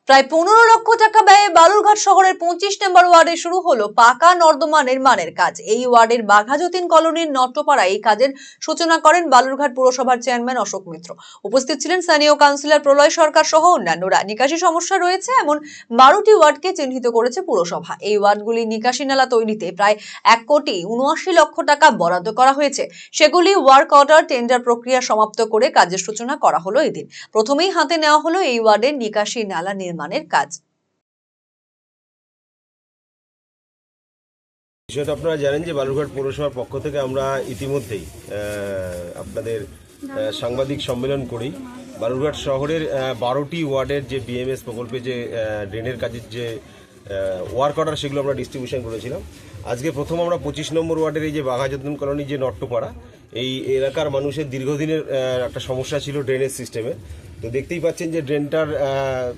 প্রায় 15 লক্ষ টাকা ব্যয়ে বালুরঘাট শহরের 25 নম্বর ওয়ার্ডে শুরু হলো পাকা নর্দমা নির্মাণের কাজ। এই ওয়ার্ডের বাঘাযতীন কলোনির নট্টপাড়ায় এই কাজের সূচনা করেন বালুরঘাট পুরসভার চেয়ারম্যান অশোক মিত্র। উপস্থিত ছিলেন স্থানীয় কাউন্সিলর প্রলয় সরকার সহ অন্যান্যরা। নিকাশি সমস্যা রয়েছে এমন 12টি ওয়ার্ডকে চিহ্নিত করেছে পুরসভা। এই ওয়ার্ডগুলি নিকাশি নালা তৈরিতে প্রায় 1,79,00,000 টাকা বরাদ্দ করা হয়েছে। সেগুলি ওয়ার্ক অর্ডার টেন্ডার প্রক্রিয়া সমাপ্ত করে কাজের সূচনা করা হলো এদিন। প্রথমেই হাতে নেওয়া হলো এই ওয়ার্ডের নিকাশি নালা নির্মাণের কাজ। বিষয়টা আপনারা জানেন যে বালুরঘাট পৌরসভার পক্ষ থেকে আমরা ইতিমধ্যেই আপনাদের সাংবাদিক সম্মেলন করি বালুরঘাট শহরের 12টি ওয়ার্ডের যে বিএমএস প্রকল্পে যে ড্রেনের কাজের যে ওয়ার্ক অর্ডার সেগুলো আমরা ডিস্ট্রিবিউশন করেছিলাম। আজকে প্রথম আমরা 25 নম্বর ওয়ার্ডের এই যে বাঘাযতীন কলোনি যে নট্টপাড়া, এই এলাকার মানুষের দীর্ঘদিনের একটা সমস্যা ছিল ড্রেনেজ সিস্টেমে। তো দেখতেই পাচ্ছেন যে ড্রেনটার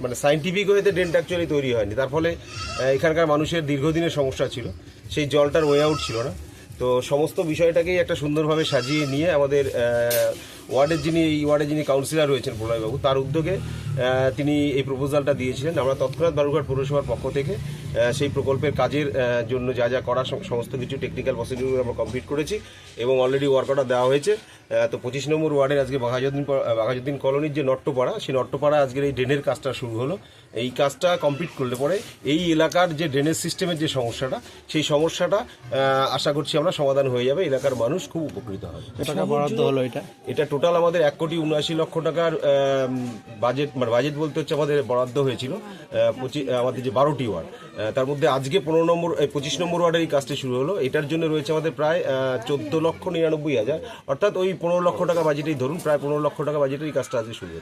মানে সায়েন্টিফিক ওয়েতে ড্রেনটা অ্যাকচুয়ালি তৈরি হয়নি, তার ফলে এখানকার মানুষের দীর্ঘদিনের সমস্যা ছিল, সেই জলটার ওয়ে আউট ছিল না। তো সমস্ত বিষয়টাকেই একটা সুন্দরভাবে সাজিয়ে নিয়ে আমাদের এই ওয়ার্ডের যিনি কাউন্সিলর রয়েছেন প্রলয়বাবু, তার উদ্যোগে তিনি এই প্রপোজালটা দিয়েছিলেন। আমরা তৎক্ষণাৎ বালুরঘাট পৌরসভার পক্ষ থেকে সেই প্রকল্পের কাজের জন্য যা যা করার সমস্ত কিছু টেকনিক্যাল প্রসিডিউর আমরা কমপ্লিট করেছি এবং অলরেডি ওয়ার্ক অর্ডার দেওয়া হয়েছে। তো 25 নম্বর ওয়ার্ডের আজকে বাঘাযতীন কলোনির যে নট্টপাড়া, সেই নট্টপাড়া আজকের এই ড্রেনের কাজটা শুরু হলো। এই কাজটা কমপ্লিট করলে পরে এই এলাকার যে ড্রেনেজ সিস্টেমের যে সমস্যাটা, সেই সমস্যাটা আশা করছি আমরা সমাধান হয়ে যাবে, এলাকার মানুষ খুব উপকৃত হবে। টাকা বরাদ্দ হলো এটা টোটাল আমাদের 1,79,00,000 টাকার বাজেট, মানে বাজেট বলতে হচ্ছে আমাদের বরাদ্দ হয়েছিল আমাদের যে 12টি ওয়ার্ড, তার মধ্যে আজকে 25 নম্বর ওয়ার্ডের এই কাজটি শুরু হলো। এটার জন্য রয়েছে আমাদের প্রায় 14,99,000, অর্থাৎ ওই 15 লক্ষ টাকা বাজেটেই ধরুন, প্রায় 15 লক্ষ টাকা বাজেটের এই কাজটা আজকে শুরু হচ্ছে।